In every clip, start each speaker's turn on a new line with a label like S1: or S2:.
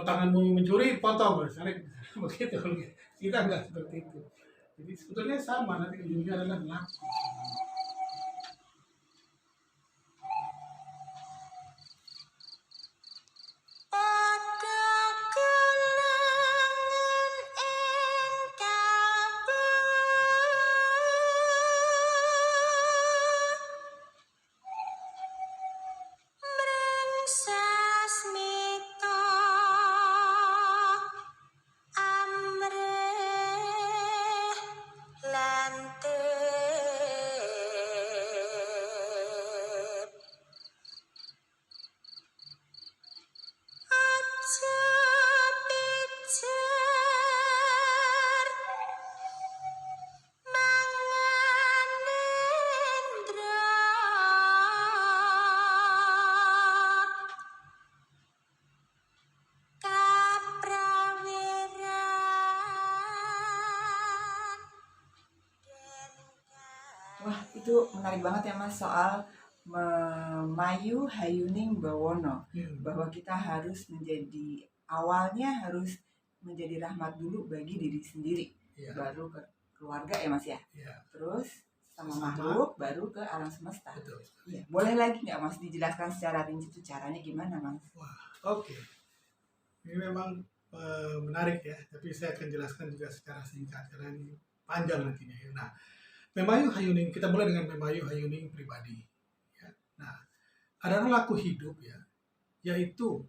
S1: tanganmu mencuri, potong, misalnya begitu. Kita nggak seperti itu. Jadi sebetulnya sama, nanti ujungnya adalah laku.
S2: Wah, itu menarik banget ya Mas, soal Memayu Hayuning Bawono, bahwa kita harus menjadi, awalnya harus menjadi rahmat dulu bagi diri sendiri, baru ke keluarga ya Mas ya, terus sama makhluk, baru ke alam semesta. Ya, boleh lagi nggak Mas dijelaskan secara rinci itu caranya gimana Mas?
S1: Wah, oke. Ini memang menarik ya, tapi saya akan jelaskan juga secara singkat karena ini panjang nantinya. Nah, Memayu Hayuning, kita mulai dengan Memayu Hayuning pribadi. Ya. Nah, adalah laku hidup ya, yaitu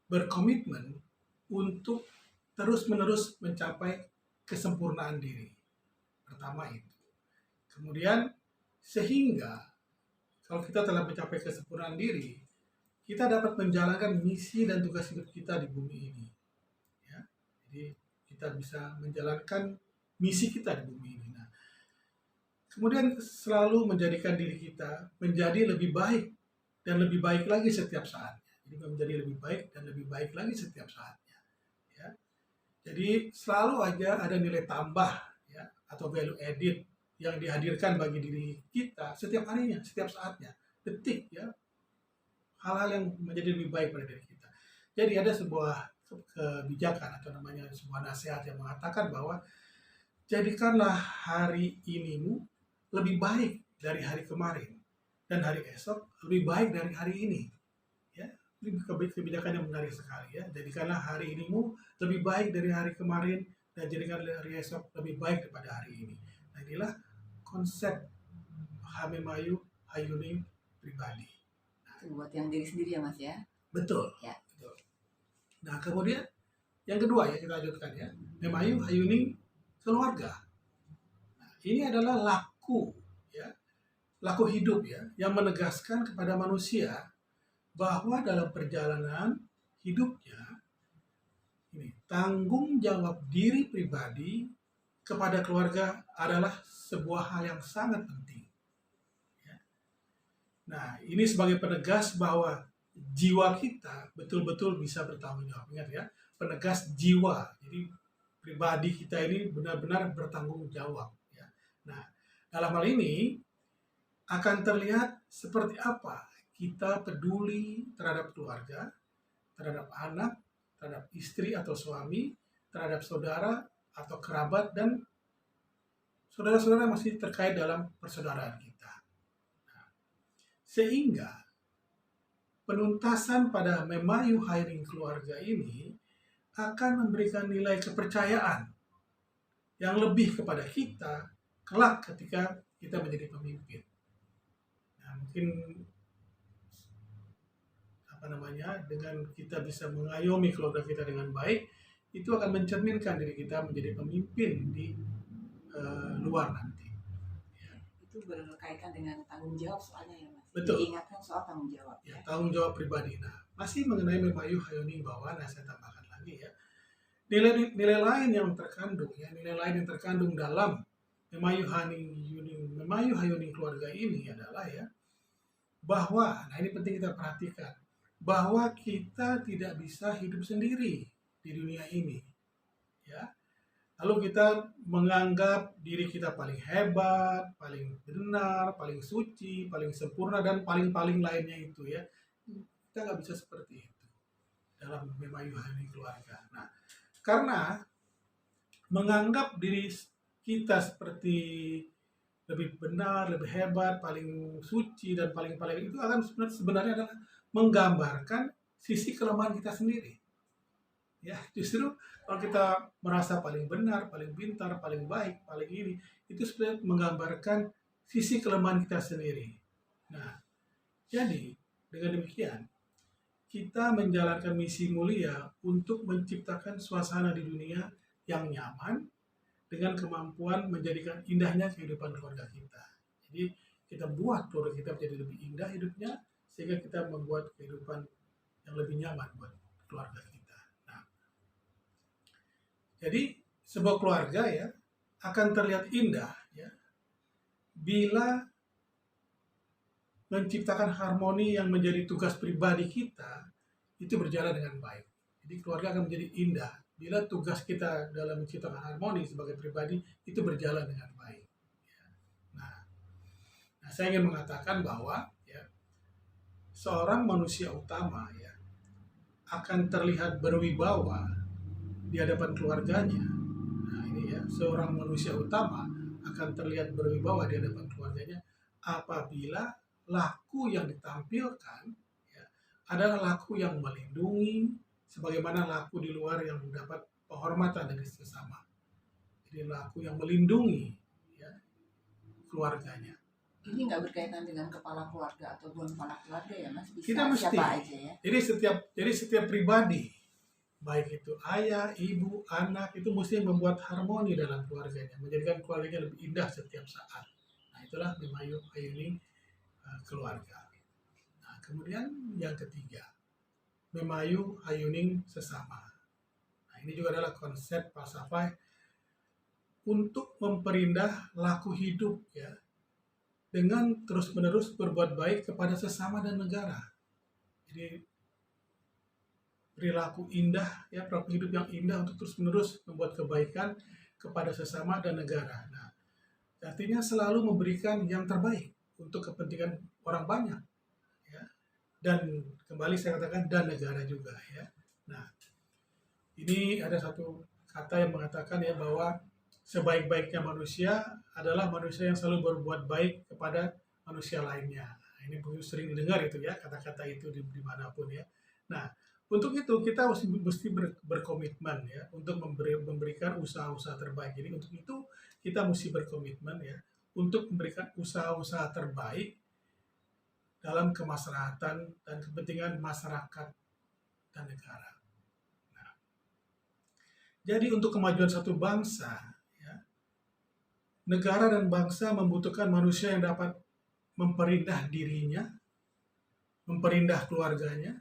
S1: berkomitmen untuk terus-menerus mencapai kesempurnaan diri. Pertama itu. Kemudian, sehingga kalau kita telah mencapai kesempurnaan diri, kita dapat menjalankan misi dan tugas hidup kita di bumi ini. Ya. Jadi, kita bisa menjalankan misi kita di bumi ini. Nah, kemudian selalu menjadikan diri kita menjadi lebih baik dan lebih baik lagi setiap saatnya. Jadi menjadi lebih baik dan lebih baik lagi setiap saatnya. Ya. Jadi selalu aja ada nilai tambah ya, atau value added yang dihadirkan bagi diri kita setiap harinya, setiap saatnya, detik ya. Hal-hal yang menjadi lebih baik pada diri kita. Jadi ada sebuah kebijakan atau namanya sebuah nasihat yang mengatakan bahwa jadikanlah hari inimu lebih baik dari hari kemarin dan hari esok lebih baik dari hari ini. Ya, ini kebijakan yang menarik sekali ya. Jadikanlah hari inimu lebih baik dari hari kemarin dan jadikanlah hari esok lebih baik daripada hari ini. Nah, inilah konsep Memayu Hayuning pribadi.
S2: Itu buat yang diri sendiri ya Mas ya.
S1: Betul.
S2: Ya.
S1: Betul. Nah, kemudian yang kedua ya kita lanjutkan ya. Memayu Hayuning keluarga. Nah, ini adalah laku ya. Laku hidup ya yang menegaskan kepada manusia bahwa dalam perjalanan hidupnya ini tanggung jawab diri pribadi kepada keluarga adalah sebuah hal yang sangat penting. Ya. Nah, ini sebagai penegas bahwa jiwa kita betul-betul bisa bertanggung jawab. Ingat ya, penegas jiwa. Jadi pribadi kita ini benar-benar bertanggung jawab. Ya. Nah, dalam hal ini akan terlihat seperti apa kita peduli terhadap keluarga, terhadap anak, terhadap istri atau suami, terhadap saudara atau kerabat, dan saudara-saudara masih terkait dalam persaudaraan kita. Nah, sehingga penuntasan pada Memayu Hayuning keluarga ini akan memberikan nilai kepercayaan yang lebih kepada kita kelak ketika kita menjadi pemimpin. Nah, mungkin dengan kita bisa mengayomi keluarga kita dengan baik, itu akan mencerminkan diri kita menjadi pemimpin di luar nanti.
S2: Ya. Itu berkaitan dengan tanggung jawab soalnya ya Mas.
S1: Betul.
S2: Diingatkan soal tanggung jawab.
S1: Ya, tanggung jawab pribadi. Nah, masih mengenai Memayu Hayuning bawaan, saya tambahkan lagi ya. Nilai lain yang terkandung ya, nilai lain yang terkandung dalam Memayu Hayuning keluarga ini adalah ya, bahwa, nah ini penting kita perhatikan, bahwa kita tidak bisa hidup sendiri di dunia ini. Ya. Lalu kita menganggap diri kita paling hebat, paling benar, paling suci, paling sempurna, dan paling-paling lainnya itu ya. Kita nggak bisa seperti itu. dalam Memayu Hayuning Keluarga. Nah, karena menganggap diri kita seperti lebih benar, lebih hebat, paling suci dan paling itu akan sebenarnya adalah menggambarkan sisi kelemahan kita sendiri. Ya, justru kalau kita merasa paling benar, paling pintar, paling baik, paling ini, itu sebenarnya menggambarkan sisi kelemahan kita sendiri. Nah, jadi dengan demikian kita menjalankan misi mulia untuk menciptakan suasana di dunia yang nyaman dengan kemampuan menjadikan indahnya kehidupan keluarga kita. Jadi kita buat keluarga kita menjadi lebih indah hidupnya sehingga kita membuat kehidupan yang lebih nyaman buat keluarga kita. Nah, jadi sebuah keluarga ya akan terlihat indah ya bila menciptakan harmoni yang menjadi tugas pribadi kita itu berjalan dengan baik. Jadi keluarga akan menjadi indah bila tugas kita dalam menciptakan harmoni sebagai pribadi itu berjalan dengan baik. Nah, saya ingin mengatakan bahwa ya, seorang manusia utama ya akan terlihat berwibawa di hadapan keluarganya. Nah ini ya, seorang manusia utama akan terlihat berwibawa di hadapan keluarganya apabila laku yang ditampilkan ya, adalah laku yang melindungi, sebagaimana laku di luar yang mendapat penghormatan dari sesama. Jadi laku yang melindungi ya, keluarganya.
S2: Ini nggak berkaitan dengan kepala keluarga ataupun kepala keluarga ya Mas, bisa
S1: Kita mesti,
S2: siapa aja ya.
S1: Jadi setiap pribadi, baik itu ayah, ibu, anak, itu mesti membuat harmoni dalam keluarganya, menjadikan keluarganya lebih indah setiap saat. Nah itulah Memayu Hayuning keluarga. Nah kemudian yang ketiga, Memayu Hayuning sesama. Nah ini juga adalah konsep falsafah untuk memperindah laku hidup ya, dengan terus-menerus berbuat baik kepada sesama dan negara. Jadi perilaku indah, ya perilaku hidup yang indah untuk terus-menerus membuat kebaikan kepada sesama dan negara. Nah, artinya selalu memberikan yang terbaik untuk kepentingan orang banyak, ya. Dan kembali saya katakan dan negara juga, ya. Nah, ini ada satu kata yang mengatakan ya bahwa sebaik-baiknya manusia adalah manusia yang selalu berbuat baik kepada manusia lainnya. Nah, ini sering didengar itu ya, kata-kata itu dimanapun ya. Nah, untuk itu kita mesti berkomitmen ya, untuk memberikan usaha-usaha terbaik. Jadi untuk itu kita mesti berkomitmen ya, untuk memberikan usaha-usaha terbaik dalam kemaslahatan dan kepentingan masyarakat dan negara. Nah, jadi untuk kemajuan satu bangsa, negara dan bangsa membutuhkan manusia yang dapat memperindah dirinya, memperindah keluarganya,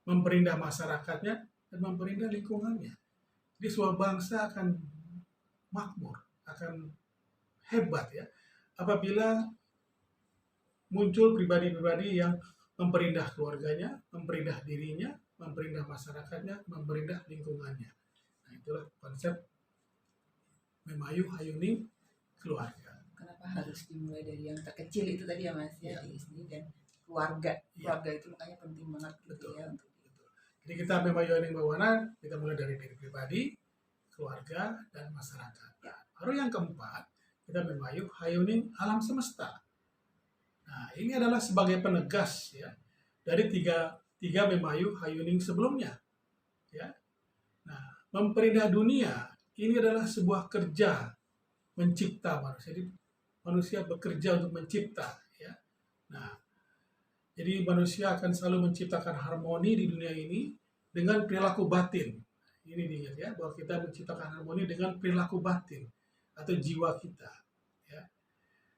S1: memperindah masyarakatnya, dan memperindah lingkungannya. Jadi sebuah bangsa akan makmur, akan hebat ya, apabila muncul pribadi-pribadi yang memperindah keluarganya, memperindah dirinya, memperindah masyarakatnya, memperindah lingkungannya. Nah itulah konsep Memayu Hayuning keluarga.
S2: Kenapa harus dimulai dari yang terkecil itu tadi ya Mas ya, diri sendiri dan keluarga. Keluarga itu makanya penting banget gitu ya untuk.
S1: Jadi kita Memayu Hayuning Bawana, kita mulai dari diri pribadi, keluarga, dan masyarakat. Baru yang keempat, kita Memayu Hayuning alam semesta. Nah ini adalah sebagai penegas ya dari tiga Memayu Hayuning sebelumnya. Ya. Nah memperindah dunia ini adalah sebuah kerja mencipta manusia. Jadi manusia bekerja untuk mencipta ya. Nah, jadi manusia akan selalu menciptakan harmoni di dunia ini dengan perilaku batin. Ini diingat ya, bahwa kita menciptakan harmoni dengan perilaku batin atau jiwa kita ya.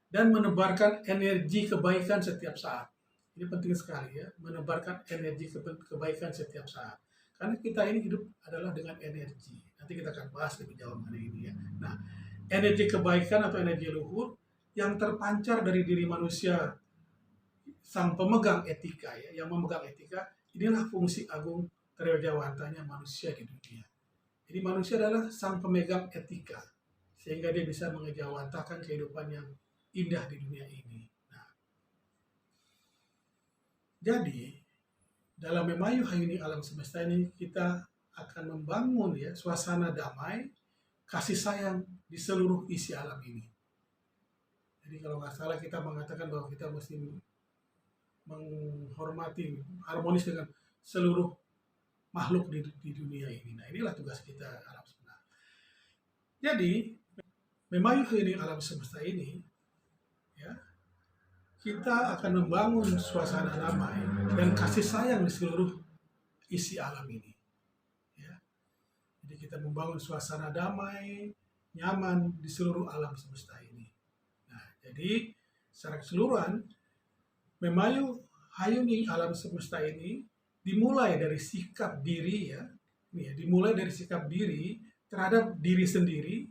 S1: Dan menebarkan energi kebaikan setiap saat. Ini penting sekali ya, menebarkan energi kebaikan setiap saat. Karena kita ini hidup adalah dengan energi. Nanti kita akan bahas lebih jauh hari ini ya. Nah, energi kebaikan atau energi luhur yang terpancar dari diri manusia, sang pemegang etika ya, yang memegang etika, inilah fungsi agung terjawantanya manusia di dunia. Jadi manusia adalah sang pemegang etika, sehingga dia bisa mengejawantakan kehidupan yang indah di dunia ini. Nah, jadi dalam memayu hayuning alam semesta ini kita akan membangun ya suasana damai, kasih sayang di seluruh isi alam ini. Jadi kalau nggak salah kita mengatakan bahwa kita mesti menghormati, harmonis dengan seluruh makhluk di dunia ini. Nah, inilah tugas kita alam semesta. Jadi memayu hayuning alam semesta ini, ya, kita akan membangun suasana damai dan kasih sayang di seluruh isi alam ini. Ya. Jadi kita membangun suasana damai, nyaman di seluruh alam semesta ini. Nah, jadi secara keseluruhan, memayu hayuning alam semesta ini dimulai dari sikap diri ya, dimulai dari sikap diri terhadap diri sendiri,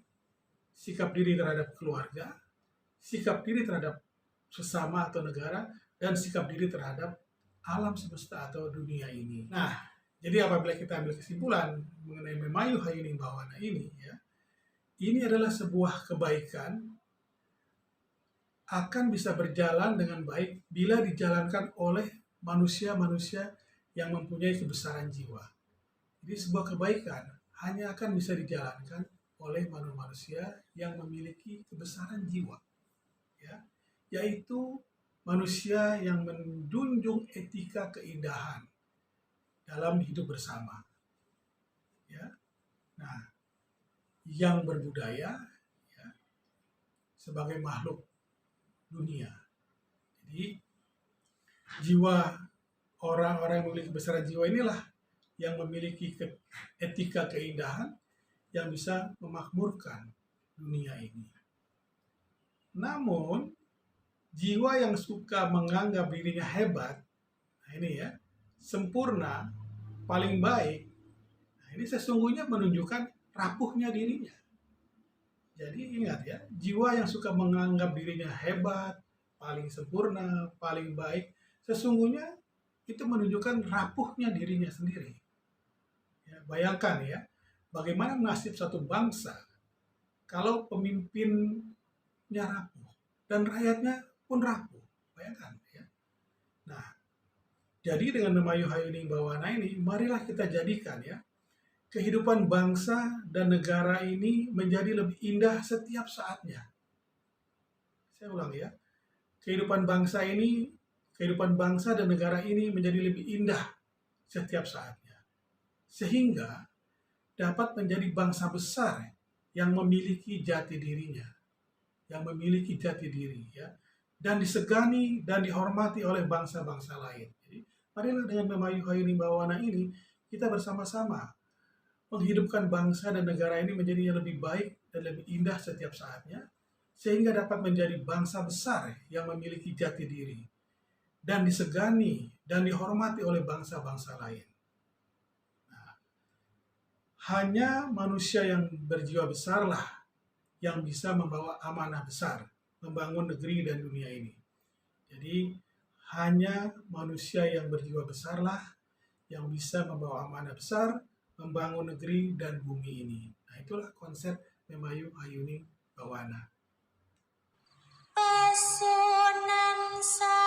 S1: sikap diri terhadap keluarga, sikap diri terhadap sesama atau negara, dan sikap diri terhadap alam semesta atau dunia ini. Nah, jadi apabila kita ambil kesimpulan mengenai memayu hayuning bawana ini, ya, ini adalah sebuah kebaikan akan bisa berjalan dengan baik bila dijalankan oleh manusia-manusia yang mempunyai kebesaran jiwa. Jadi sebuah kebaikan hanya akan bisa dijalankan oleh manusia yang memiliki kebesaran jiwa, ya, yaitu manusia yang menjunjung etika keindahan dalam hidup bersama, ya. Nah, yang berbudaya ya, sebagai makhluk dunia. Jadi jiwa orang-orang yang memiliki kebesaran jiwa inilah yang memiliki etika keindahan yang bisa memakmurkan dunia ini. Namun jiwa yang suka menganggap dirinya hebat, nah ini ya, sempurna, paling baik, nah ini sesungguhnya menunjukkan rapuhnya dirinya. Jadi ingat ya, jiwa yang suka menganggap dirinya hebat, paling sempurna, paling baik, sesungguhnya itu menunjukkan rapuhnya dirinya sendiri. Ya, bayangkan ya, bagaimana nasib satu bangsa kalau pemimpinnya rapuh dan rakyatnya pun rapuh. Bayangkan ya. Nah, jadi dengan memayu hayuning bawana ini, marilah kita jadikan ya kehidupan bangsa dan negara ini menjadi lebih indah setiap saatnya. Saya ulang ya, kehidupan bangsa dan negara ini menjadi lebih indah setiap saatnya. Sehingga dapat menjadi bangsa besar yang memiliki jati dirinya, yang memiliki jati diri ya, dan disegani dan dihormati oleh bangsa-bangsa lain. Jadi, marilah dengan memayu hayuning bawana ini kita bersama-sama menghidupkan bangsa dan negara ini menjadi yang lebih baik dan lebih indah setiap saatnya, sehingga dapat menjadi bangsa besar yang memiliki jati diri dan disegani dan dihormati oleh bangsa-bangsa lain. Hanya manusia yang berjiwa besarlah yang bisa membawa amanah besar, membangun negeri dan dunia ini. Jadi, hanya manusia yang berjiwa besarlah yang bisa membawa amanah besar, membangun negeri dan bumi ini. Nah, itulah konsep memayu hayuning bawana.
S3: Pasunang sa